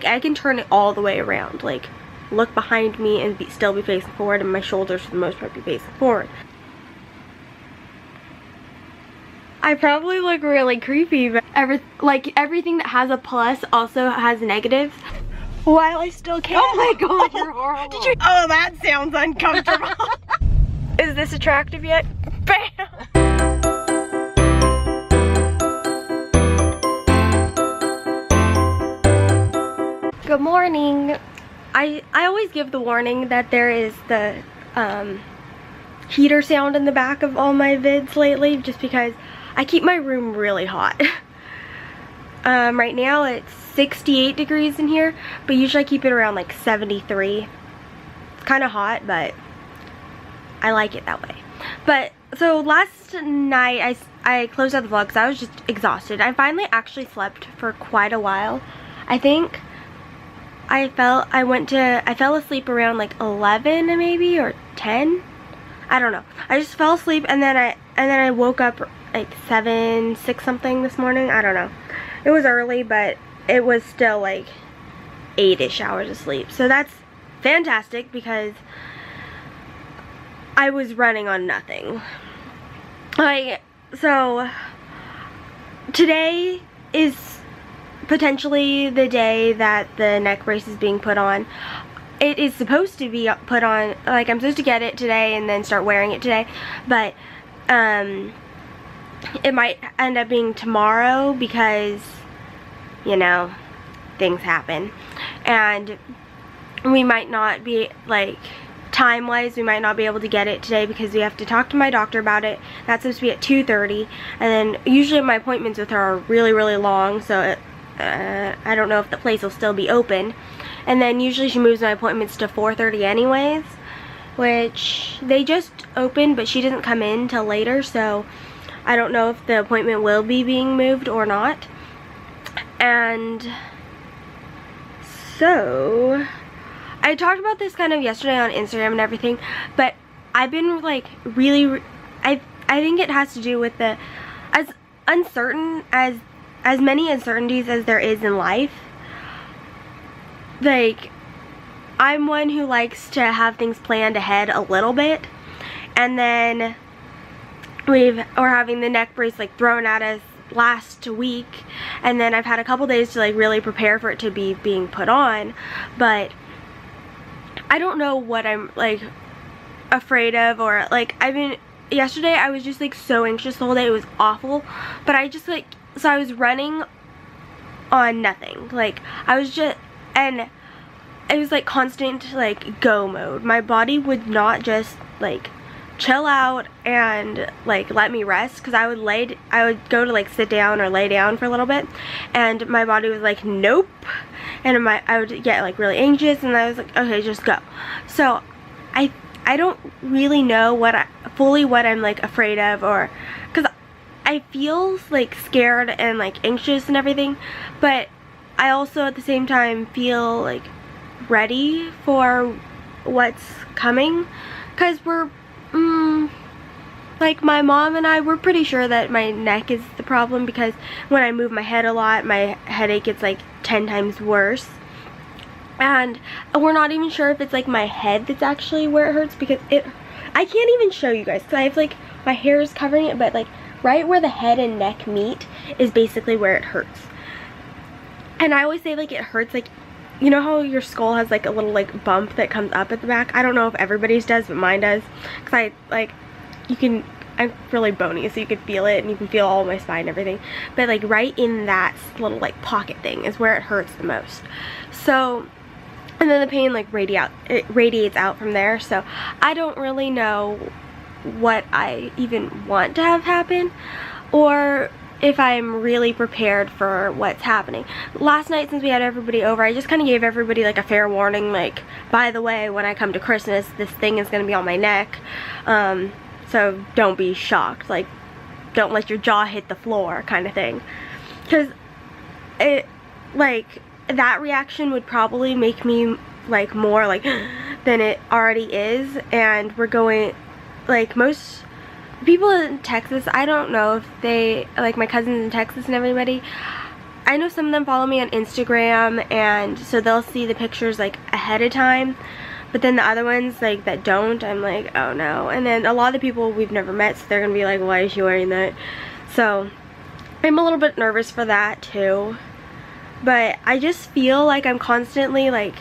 I can turn it all the way around, like look behind me and still be facing forward, and my shoulders for the most part be facing forward. I probably look really creepy, but everything that has a plus also has negatives. While I still can. Oh my god, you're horrible. Did you? Oh, that sounds uncomfortable. Is this attractive yet? Bam! Good morning. I always give the warning that there is the heater sound in the back of all my vids lately, just because I keep my room really hot. Right now it's 68 degrees in here, but usually I keep it around like 73. It's kind of hot, but I like it that way. But so last night I closed out the vlog because I was just exhausted. I finally actually slept for quite a while. I think I fell asleep around like 11 maybe, or 10. I don't know. I just fell asleep, and then I woke up like 6 something this morning. I don't know. It was early, but it was still like 8-ish hours of sleep. So that's fantastic because I was running on nothing. So today is potentially the day that the neck brace is being put on. It is supposed to be put on, like I'm supposed to get it today and then start wearing it today, but it might end up being tomorrow because, you know, things happen. And we might not be, like, time-wise, we might not be able to get it today because we have to talk to my doctor about it. That's supposed to be at 2:30, and then usually my appointments with her are really, really long, so I don't know if the place will still be open. And then usually she moves my appointments to 4:30 anyways, which they just opened, but she doesn't come in till later, so I don't know if the appointment will be being moved or not. And so I talked about this kind of yesterday on Instagram and everything, but I've been like really, I think it has to do with the, as uncertain as many uncertainties as there is in life, like I'm one who likes to have things planned ahead a little bit, and then we're having the neck brace like thrown at us last week, and then I've had a couple days to like really prepare for it to be being put on, but I don't know what I'm like afraid of, or like yesterday I was just like so anxious the whole day. It was awful, but I just like, so I was running on nothing. Like I was just, and it was like constant like go mode. My body would not just like chill out and like let me rest, because I would go to like sit down or lay down for a little bit, and my body was like nope, and I would get like really anxious, and I was like, okay, just go. So I don't really know fully what I'm like afraid of, or because I feel like scared and like anxious and everything, but I also at the same time feel like ready for what's coming, because we're like my mom and I, we're pretty sure that my neck is the problem, because when I move my head a lot, my headache gets like 10 times worse. And we're not even sure if it's like my head that's actually where it hurts, because I can't even show you guys, because I have like my hair is covering it, but like right where the head and neck meet is basically where it hurts. And I always say like it hurts, like, you know how your skull has like a little like bump that comes up at the back? I don't know if everybody's does, but mine does, because I'm really bony, so you can feel it, and you can feel all my spine and everything, but like right in that little like pocket thing is where it hurts the most. So, and then the pain like radiates out from there. So I don't really know what I even want to have happen, or if I'm really prepared for what's happening. Last night, since we had everybody over, I just kind of gave everybody like a fair warning, like, by the way, when I come to Christmas, this thing is going to be on my neck, so don't be shocked, like, don't let your jaw hit the floor kind of thing, because it, like, that reaction would probably make me like more like than it already is. And we're going, like, most people in Texas, I don't know if they, like my cousins in Texas and everybody, I know some of them follow me on Instagram, and so they'll see the pictures like ahead of time, but then the other ones like that don't, I'm like, oh no. And then a lot of the people we've never met, so they're gonna be like, why is she wearing that? So I'm a little bit nervous for that too. But I just feel like I'm constantly like,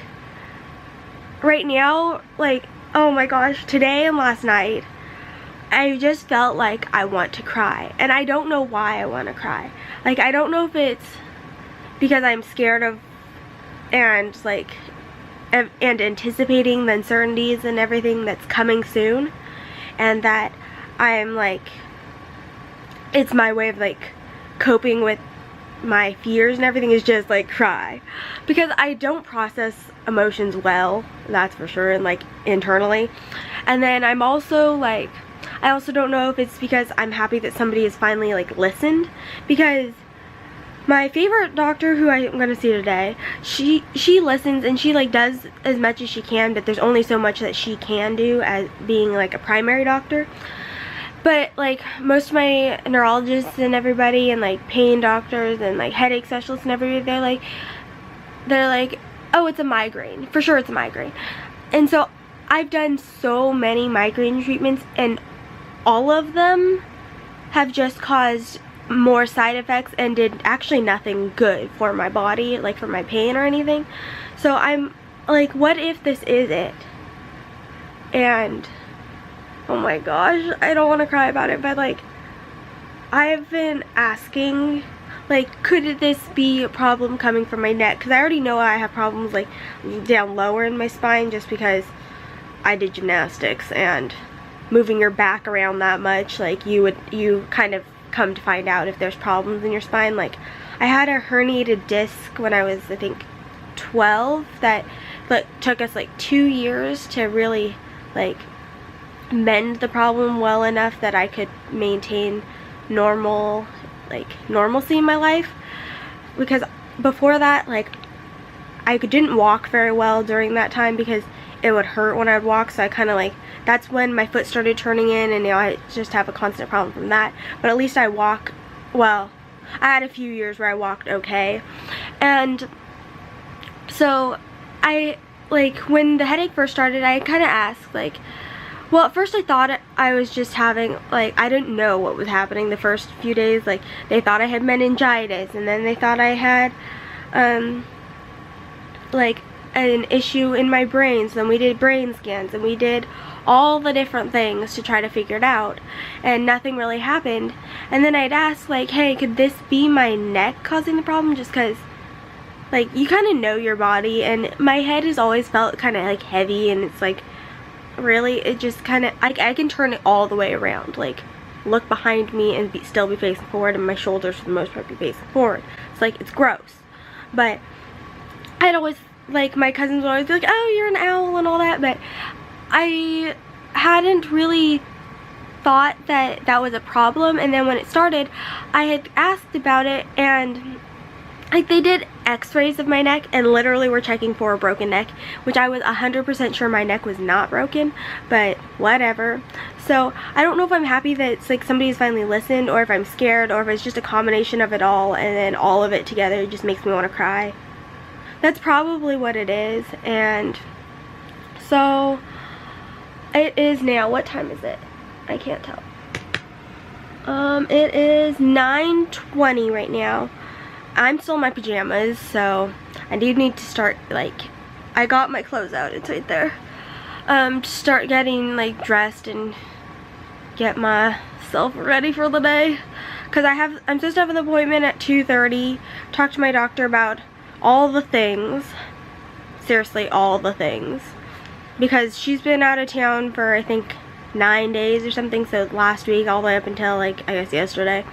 right now, like, oh my gosh, today and last night, I just felt like I want to cry. And I don't know why I want to cry. Like, I don't know if it's because I'm scared of and anticipating the uncertainties and everything that's coming soon, and that I'm like, it's my way of like coping with my fears and everything, is just like cry, because I don't process emotions well, that's for sure, and like internally. And then I'm also like, I also don't know if it's because I'm happy that somebody has finally like listened, because my favorite doctor who I'm going to see today, she listens, and she like does as much as she can, but there's only so much that she can do as being like a primary doctor. But like most of my neurologists and everybody, and like pain doctors and like headache specialists and everybody, they're like, oh, it's a migraine. For sure it's a migraine. And so I've done so many migraine treatments, and all of them have just caused more side effects and did actually nothing good for my body, like for my pain or anything. So I'm like, what if this is it? And oh my gosh, I don't want to cry about it, but like, I've been asking, like, could this be a problem coming from my neck? Because I already know I have problems like down lower in my spine, just because I did gymnastics, and moving your back around that much, like you kind of come to find out if there's problems in your spine. Like, I had a herniated disc when I was, I think, 12, that took us like 2 years to really like mend the problem well enough that I could maintain normalcy in my life. Because before that, like, I didn't walk very well during that time, because it would hurt when I would walk. So I kind of like, that's when my foot started turning in, and now I just have a constant problem from that. But at least I walk well. I had a few years where I walked okay. And so I, like, when the headache first started, I kind of asked, like, well, at first I thought I was just having, like, I didn't know what was happening the first few days. Like, they thought I had meningitis, and then they thought I had, like, an issue in my brain. So then we did brain scans, and we did all the different things to try to figure it out, and nothing really happened. And then I'd ask, like, hey, could this be my neck causing the problem? Just because, like, you kind of know your body, and my head has always felt kind of like heavy, and it's like, really, it just kind of, I can turn it all the way around, like look behind me and still be facing forward, and my shoulders for the most part be facing forward. It's like, it's gross. But I'd always, like, my cousins would always be like, oh, you're an owl and all that, but I hadn't really thought that that was a problem. And then when it started, I had asked about it, and like, they did x-rays of my neck and literally were checking for a broken neck, which I was 100% sure my neck was not broken, but whatever. So I don't know if I'm happy that it's like somebody's finally listened, or if I'm scared, or if it's just a combination of it all, and then all of it together just makes me want to cry. That's probably what it is. And so it is now, what time is it? I can't tell. It is 9:20 right now. I'm still in my pajamas, so I do need to start, like, I got my clothes out, it's right there. To start getting, like, dressed and get myself ready for the day. Because I'm supposed to have an appointment at 2:30, talk to my doctor about all the things. Seriously, all the things. Because she's been out of town for, I think, 9 days or something, so last week all the way up until, like, I guess yesterday.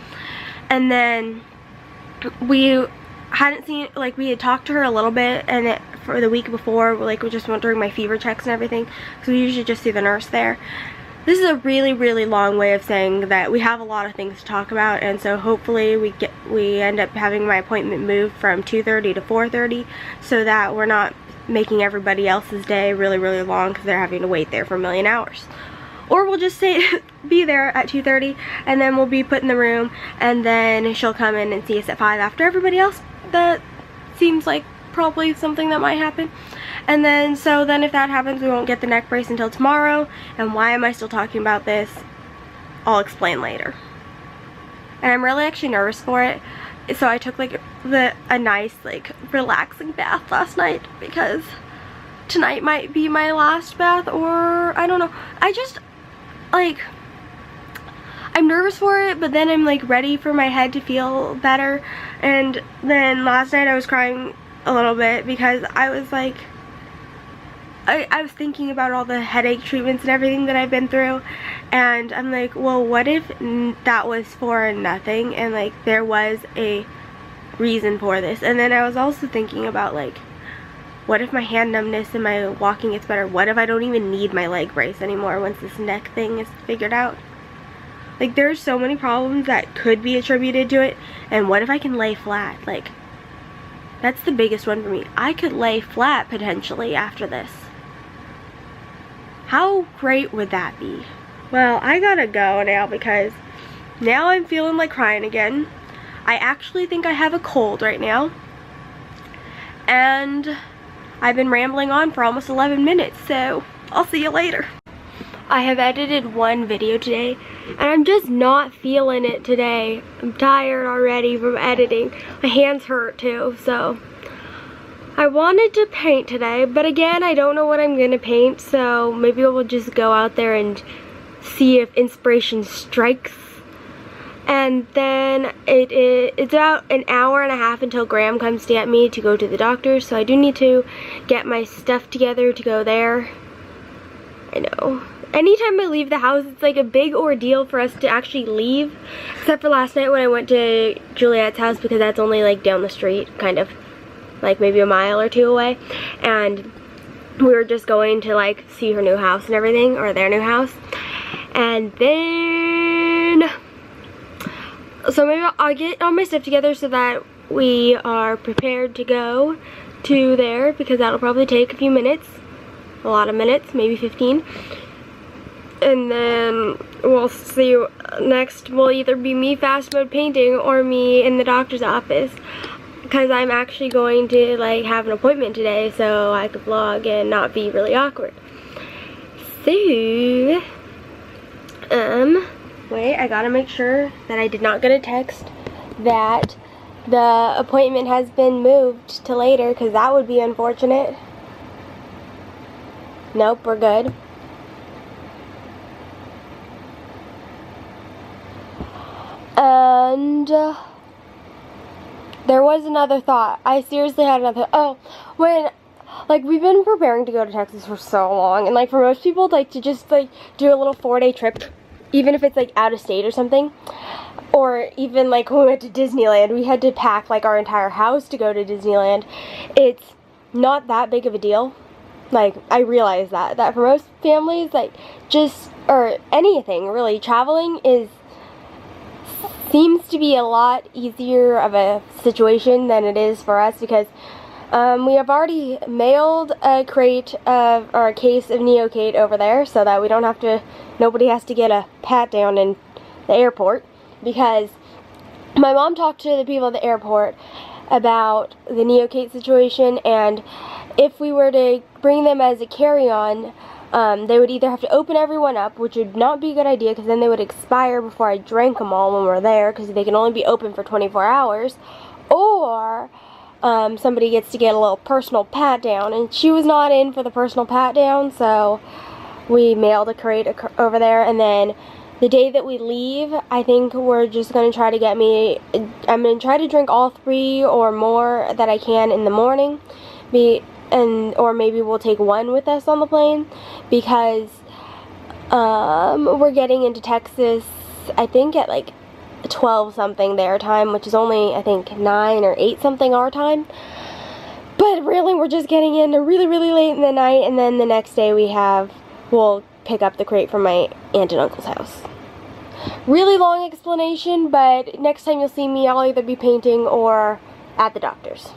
And then we hadn't seen, like, we had talked to her a little bit, and for the week before, like, we just went during my fever checks and everything, because we usually just see the nurse there. This is a really, really long way of saying that we have a lot of things to talk about, and so hopefully we end up having my appointment moved from 2:30 to 4:30, so that we're not making everybody else's day really, really long, because they're having to wait there for a million hours. Or we'll just be there at 2:30, and then we'll be put in the room, and then she'll come in and see us at 5 after everybody else that seems like probably something that might happen. And then, so then if that happens, we won't get the neck brace until tomorrow. And why am I still talking about this? I'll explain later. And I'm really actually nervous for it. So I took like a nice like relaxing bath last night because tonight might be my last bath, or I don't know. I just like, I'm nervous for it, but then I'm like ready for my head to feel better. And then last night I was crying a little bit because I was like, I was thinking about all the headache treatments and everything that I've been through, and I'm like, well, what if that was for nothing and like there was a reason for this? And then I was also thinking about like, what if my hand numbness and my walking gets better? What if I don't even need my leg brace anymore once this neck thing is figured out? Like, there's so many problems that could be attributed to it, and what if I can lay flat? Like, that's the biggest one for me. I could lay flat potentially after this. How great would that be? Well, I gotta go now because now I'm feeling like crying again. I actually think I have a cold right now. And I've been rambling on for almost 11 minutes, so I'll see you later. I have edited one video today, and I'm just not feeling it today. I'm tired already from editing. My hands hurt too, so I wanted to paint today, but again, I don't know what I'm gonna paint, so maybe we'll just go out there and see if inspiration strikes. And then it's about an hour and a half until Graham comes to get me to go to the doctor, so I do need to get my stuff together to go there. I know. Anytime I leave the house, it's like a big ordeal for us to actually leave, except for last night when I went to Juliet's house, because that's only like down the street, kind of. Like maybe a mile or two away, and we were just going to like see her new house and everything, or their new house. And then, so maybe I'll get all my stuff together so that we are prepared to go to there, because that'll probably take a few minutes, a lot of minutes, maybe 15. And then we'll see, next will either be me fast mode painting or me in the doctor's office, because I'm actually going to like have an appointment today, so I could vlog and not be really awkward. So, wait, I gotta make sure that I did not get a text that the appointment has been moved to later, because that would be unfortunate. Nope, we're good. And there was another thought. I seriously had another, when, like, we've been preparing to go to Texas for so long, and like for most people, like to just like do a little 4-day trip, even if it's like out of state or something, or even like when we went to Disneyland, we had to pack like our entire house to go to Disneyland. It's not that big of a deal. Like, I realize that for most families, like, just, or anything really, traveling seems to be a lot easier of a situation than it is for us, because we have already mailed a crate of, or a case of Neocate over there, so that we don't have to, nobody has to get a pat down in the airport, because my mom talked to the people at the airport about the Neocate situation, and if we were to bring them as a carry-on, they would either have to open everyone up, which would not be a good idea, because then they would expire before I drank them all when we're there, because they can only be open for 24 hours, or somebody gets to get a little personal pat down, and she was not in for the personal pat down, so we mailed a crate over there. And then the day that we leave, I think we're just going to try to get me, I'm going to try to drink all 3 or more that I can in the morning, or maybe we'll take 1 with us on the plane, because we're getting into Texas, I think at like 12 something their time, which is only I think 9 or 8 something our time. But really, we're just getting in really late in the night, and then the next day we'll pick up the crate from my aunt and uncle's house. Really long explanation, but next time you'll see me, I'll either be painting or at the doctor's.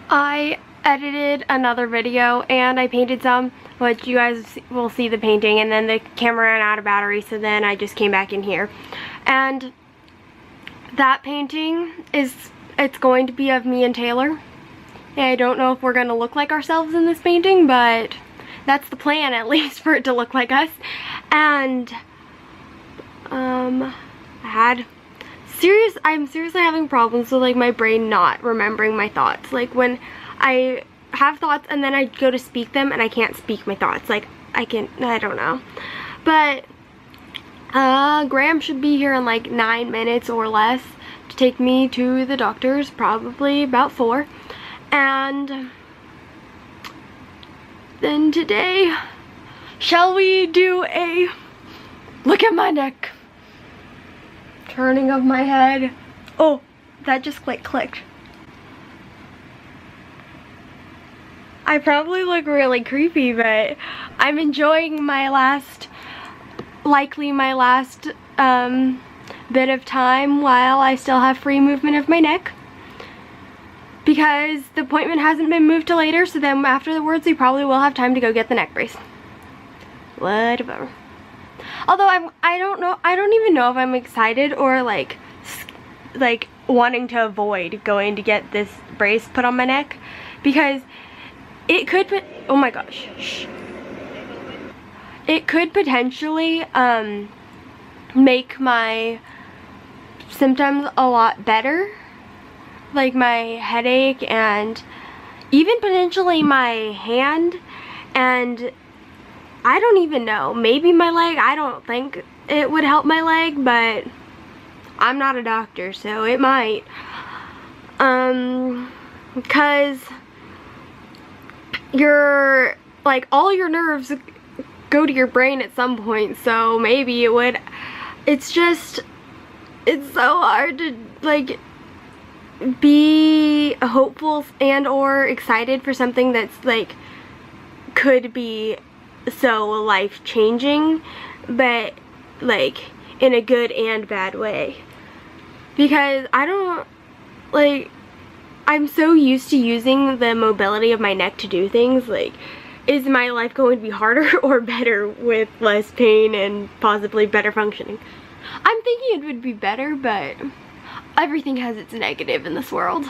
I edited another video and I painted some, which you guys will see the painting, and then the camera ran out of battery, so then I just came back in here. And that painting it's going to be of me and Taylor. And I don't know if we're gonna look like ourselves in this painting, but that's the plan, at least, for it to look like us. And I'm seriously having problems with like my brain not remembering my thoughts. Like when I have thoughts and then I go to speak them and I can't speak my thoughts. Like I don't know. But Graham should be here in like 9 minutes or less to take me to the doctor's, probably about 4. And then today, shall we do a look at my neck? Turning of my head. Oh, that just clicked. I probably look really creepy, but I'm enjoying likely my last bit of time while I still have free movement of my neck. Because the appointment hasn't been moved to later, so then afterwards we probably will have time to go get the neck brace. Whatever. Although I don't even know if I'm excited or like wanting to avoid going to get this brace put on my neck, because it could put, oh my gosh, shh. It could potentially make my symptoms a lot better, like my headache and even potentially my hand, and I don't even know, maybe my leg. I don't think it would help my leg, but I'm not a doctor, so it might. Because like all your nerves go to your brain at some point, so maybe it would. It's so hard to like be hopeful and or excited for something that's like could be so life-changing, but like in a good and bad way. Because I'm so used to using the mobility of my neck to do things. Like, is my life going to be harder or better with less pain and possibly better functioning? I'm thinking it would be better, but everything has its negative in this world.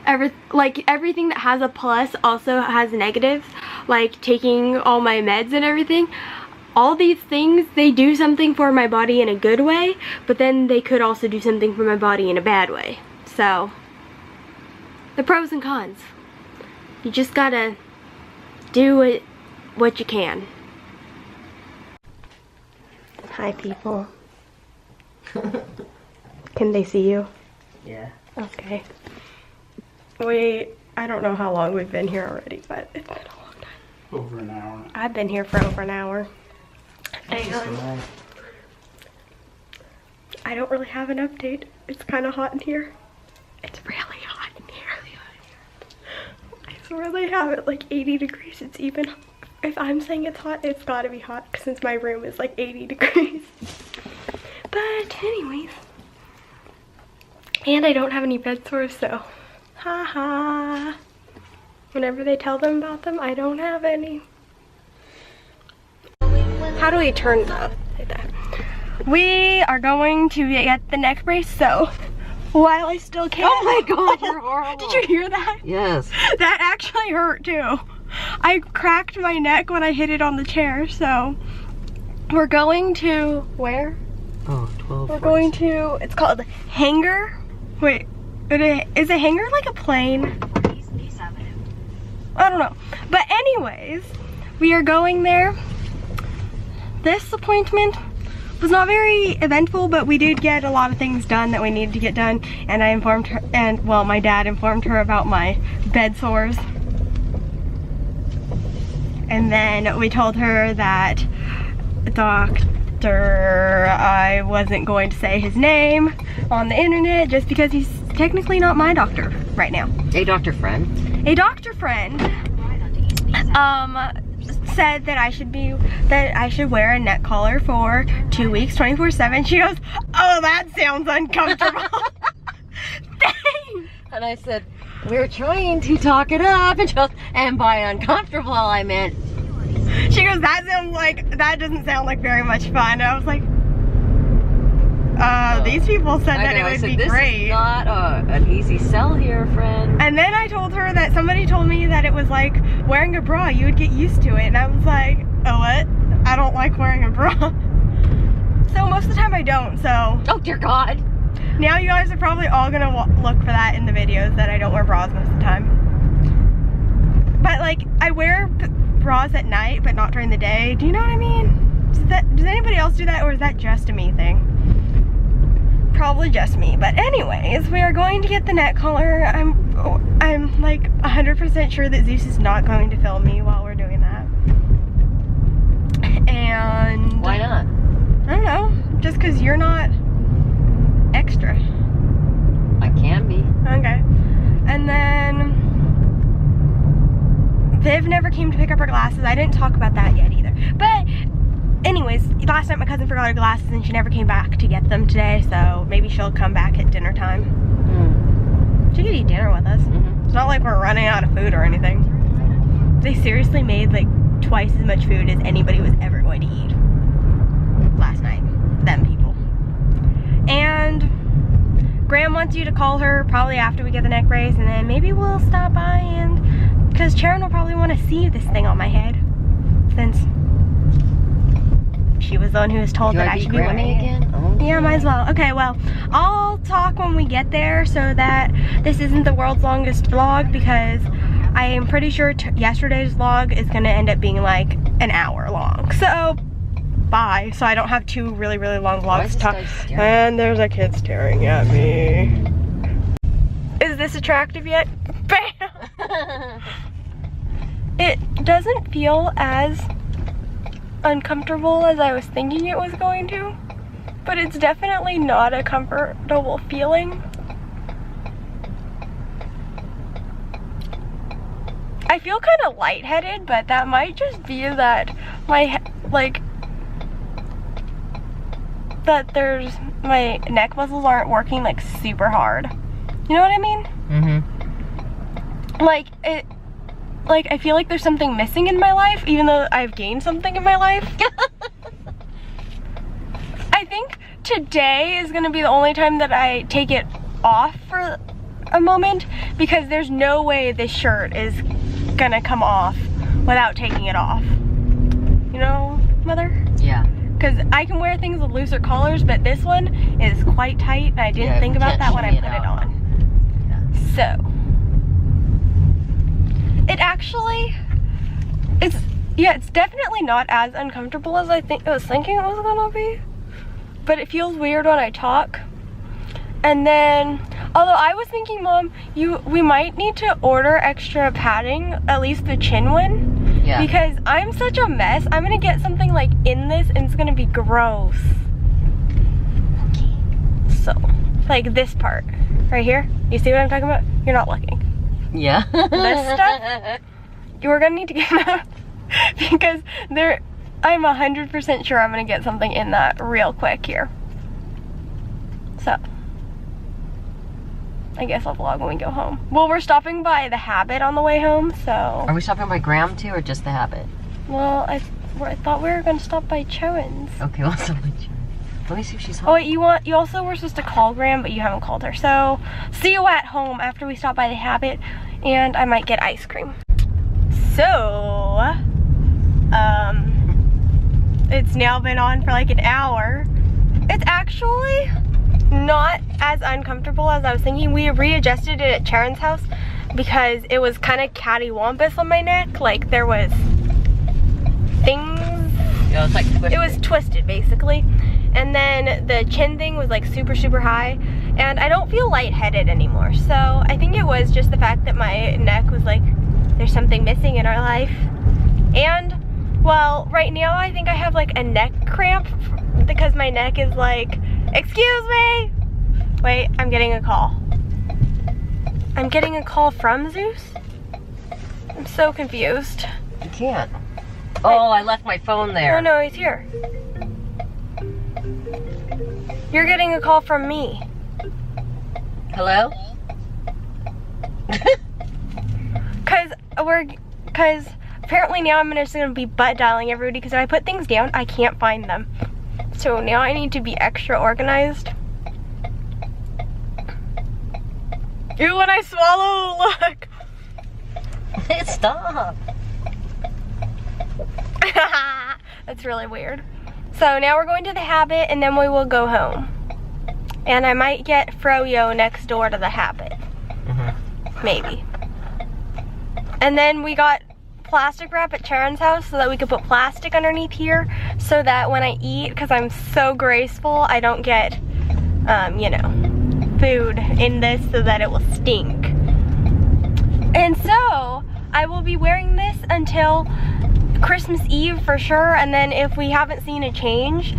Everything that has a plus also has negatives, like taking all my meds and everything. All these things, they do something for my body in a good way, but then they could also do something for my body in a bad way. So, the pros and cons. You just gotta do what you can. Hi, people. Can they see you? Yeah. Okay. I don't know how long we've been here already, but it's been a long time. Over an hour. I've been here for over an hour. And I don't really have an update. It's kind of hot in here. It's really hot in here. I swear they have it like 80 degrees. It's even, if I'm saying it's hot, it's gotta be hot since my room is like 80 degrees. But anyways. And I don't have any bed sores, so haha. Whenever they tell them about them, I don't have any. How do we turn that? Like that? We are going to get the neck brace, so while I still can. Oh my god, you're horrible. Did you hear that? Yes. That actually hurt too. I cracked my neck when I hit it on the chair, so we're going to, where? Oh, 12. We're going to, it's called Hanger. Wait, is a hanger like a plane? I don't know. But anyways, we are going there. This appointment was not very eventful, but we did get a lot of things done that we needed to get done, and I informed her, and well, my dad informed her about my bed sores. And then we told her that Dr. I wasn't going to say his name on the internet just because he's technically not my doctor right now. A doctor friend. A doctor friend said that I should wear a neck collar for 2 weeks, 24/7. She goes, "Oh, that sounds uncomfortable." Dang. And I said, we're trying to talk it up, and by uncomfortable I meant. She goes, that doesn't sound like very much fun. I was like, these people said that it would be great. This is not an easy sell here, friend. And then I told her that somebody told me that it was like wearing a bra, you would get used to it. And I was like, oh what? I don't like wearing a bra. So most of the time I don't, so. Oh dear God. Now you guys are probably all gonna look for that in the videos that I don't wear bras most of the time. But like, I wear bras at night, but not during the day. Do you know what I mean? Does anybody else do that, or is that just a me thing? Probably just me. But anyways, we are going to get the neck collar. I'm like 100% sure that Zeus is not going to film me while we're doing that. And why not? I don't know. Just because you're not extra. I can be. Okay. And then Viv never came to pick up her glasses. I didn't talk about that yet either. But anyways, last night my cousin forgot her glasses and she never came back to get them today, so maybe she'll come back at dinner time. She could eat dinner with us. It's not like we're running out of food or anything. They seriously made like twice as much food as anybody was ever going to eat last night. Them people. And Graham wants you to call her probably after we get the neck brace, and then maybe we'll stop by, and because Sharon will probably want to see this thing on my head, since she was the one who was told that I should be wearing it again. Oh, yeah, might as well. Okay, well, I'll talk when we get there so that this isn't the world's longest vlog, because I am pretty sure yesterday's vlog is gonna end up being like an hour long. So bye, so I don't have two really long vlogs to talk. And there's a kid staring at me. Is this attractive yet? Bam! It doesn't feel as uncomfortable as I was thinking it was going to, but it's definitely not a comfortable feeling. I feel kind of lightheaded, but that might just be that my my neck muscles aren't working like super hard. You know what I mean? Like I feel like there's something missing in my life, even though I've gained something in my life. I think today is gonna be the only time that I take it off for a moment, because there's no way this shirt is gonna come off without taking it off. You know, Mother? Yeah. Because I can wear things with looser collars, but this one is quite tight, and I didn't think about that when I put it on. Yeah. So, it actually, it's definitely not as uncomfortable as I was thinking it was gonna be, but it feels weird when I talk. And then, although I was thinking, Mom, we might need to order extra padding, at least the chin one. Yeah. Because I'm such a mess. I'm gonna get something like in this and it's gonna be gross. Okay. So, like this part, right here. You see what I'm talking about? You're not looking. Yeah. This stuff, you're gonna need to get out because I'm 100% sure I'm gonna get something in that real quick here. So, I guess I'll vlog when we go home. Well, we're stopping by the Habit on the way home, so. Are we stopping by Graham too, or just the Habit? Well, I thought we were gonna stop by Chowen's. Okay, we'll stop by Chowen's. Let me see if she's home. Oh wait, you also were supposed to call Graham, but you haven't called her. So, see you at home after we stop by the Habit, and I might get ice cream. So, it's now been on for like an hour. It's actually not as uncomfortable as I was thinking. We readjusted it at Sharon's house because it was kind of cattywampus on my neck. Like there was things. Yeah, it's like twisted. It was twisted basically. And then the chin thing was like super high. And I don't feel lightheaded anymore. So I think it was just the fact that my neck was like, there's something missing in our life. And well, right now I think I have like a neck cramp because my neck is like, excuse me! Wait, I'm getting a call. I'm getting a call from Zeus? I'm so confused. You can't. Oh, I left my phone there. Oh no, he's here. You're getting a call from me. Hello? because apparently now I'm just gonna be butt dialing everybody, because if I put things down, I can't find them. So now I need to be extra organized. Ew, when I swallow, look. Stop. That's really weird. So now we're going to the Habit, and then we will go home. And I might get Froyo next door to the Habit. Maybe. And then we got plastic wrap at Sharon's house so that we could put plastic underneath here so that when I eat, because I'm so graceful, I don't get, you know, food in this so that it will stink. And so I will be wearing this until Christmas Eve for sure, and then if we haven't seen a change,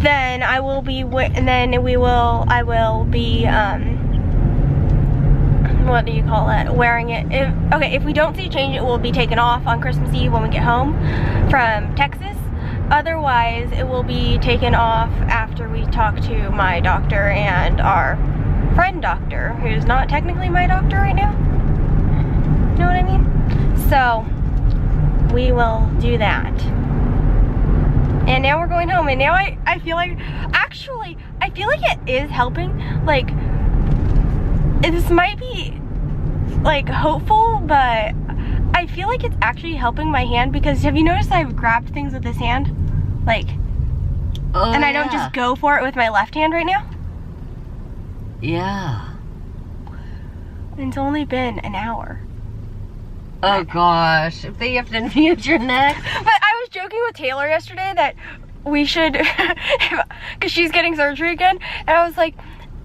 then I will be, I will be, what do you call it, wearing it. If we don't see a change, it will be taken off on Christmas Eve when we get home from Texas. Otherwise, it will be taken off after we talk to my doctor and our friend doctor, who's not technically my doctor right now. Know what I mean? So we will do that. And now we're going home, and now I feel like, actually, I feel like it is helping. Like, this might be like hopeful, but I feel like it's actually helping my hand, because have you noticed I've grabbed things with this hand? Like, and I don't just go for it with my left hand right now? Yeah. It's only been an hour. Oh gosh, if they have to mute your neck. But I was joking with Taylor yesterday that we should, because she's getting surgery again, and I was like,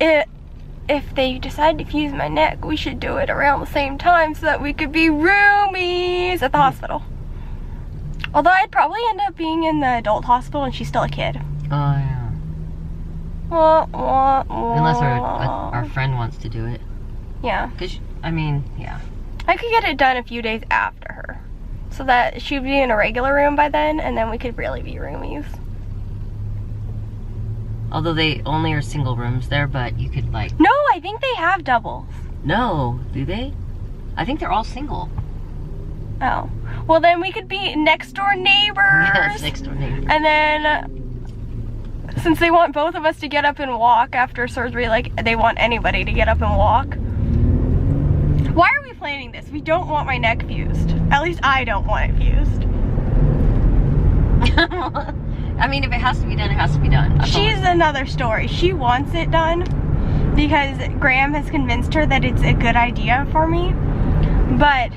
if they decide to fuse my neck, we should do it around the same time so that we could be roomies at the hospital. Although I'd probably end up being in the adult hospital and she's still a kid. Oh yeah. Unless our friend wants to do it. Yeah. Cause I mean, yeah. I could get it done a few days after her, so that she'd be in a regular room by then, and then we could really be roomies. Although they only are single rooms there, but you could like... No, I think they have doubles. No, do they? I think they're all single. Oh. Well, then we could be next door neighbors. Yes, next door neighbors. And then, since they want both of us to get up and walk after surgery, like they want anybody to get up and walk. Why are we planning this? We don't want my neck fused. At least I don't want it fused. I mean, if it has to be done, it has to be done. She's another story. She wants it done because Graham has convinced her that it's a good idea for me, but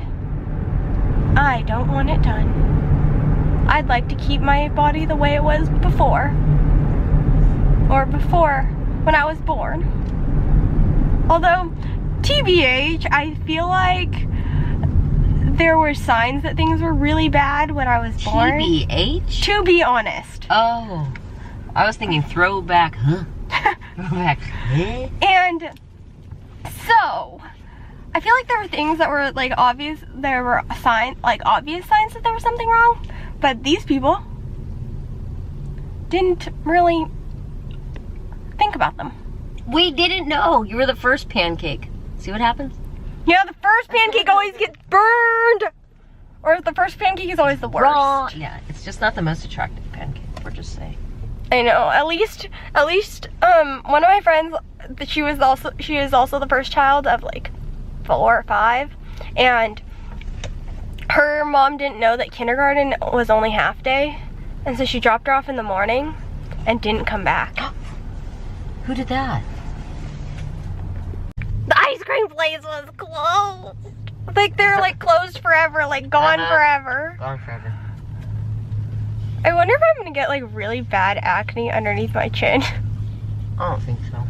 I don't want it done. I'd like to keep my body the way it was before, or before when I was born. Although, TBH, I feel like there were signs that things were really bad when I was born. TBH? To be honest. Oh, I was thinking throwback, huh? Throwback, huh? And so, I feel like there were things that were like obvious, there were obvious signs that there was something wrong, but these people didn't really think about them. We didn't know. You were the first pancake. See what happens? Yeah, the first pancake always gets burned! Or the first pancake is always the worst. Wrong. Yeah, it's just not the most attractive pancake, we're just saying. I know, at least, one of my friends, she is also the first child of like 4 or 5, and her mom didn't know that kindergarten was only half day, and so she dropped her off in the morning and didn't come back. Who did that? The ice cream place was closed. Like they're like closed forever, like gone forever. Gone forever. I wonder if I'm gonna get like really bad acne underneath my chin. I don't think so.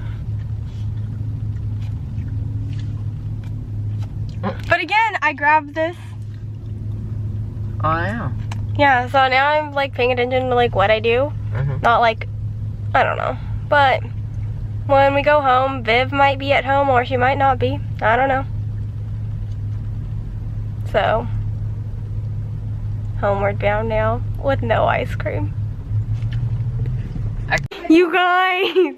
But again, I grabbed this. Oh yeah. Yeah, so now I'm like paying attention to like what I do. Not like, I don't know. But when we go home, Viv might be at home or she might not be. I don't know. So, homeward bound now with no ice cream. You guys,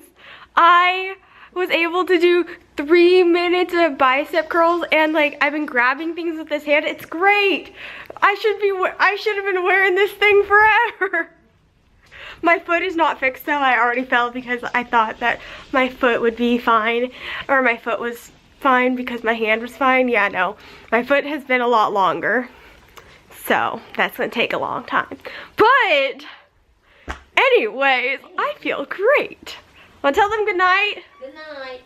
I was able to do 3 minutes of bicep curls, and like I've been grabbing things with this hand. It's great. I should have been wearing this thing forever. My foot is not fixed though. I already fell because I thought that my foot would be fine, or my foot was fine because my hand was fine. Yeah, no. My foot has been a lot longer. So that's gonna take a long time. But anyways, I feel great. Wanna tell them good night? Good night.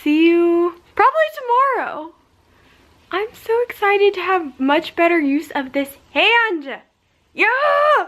See you probably tomorrow. I'm so excited to have much better use of this hand. Yeah!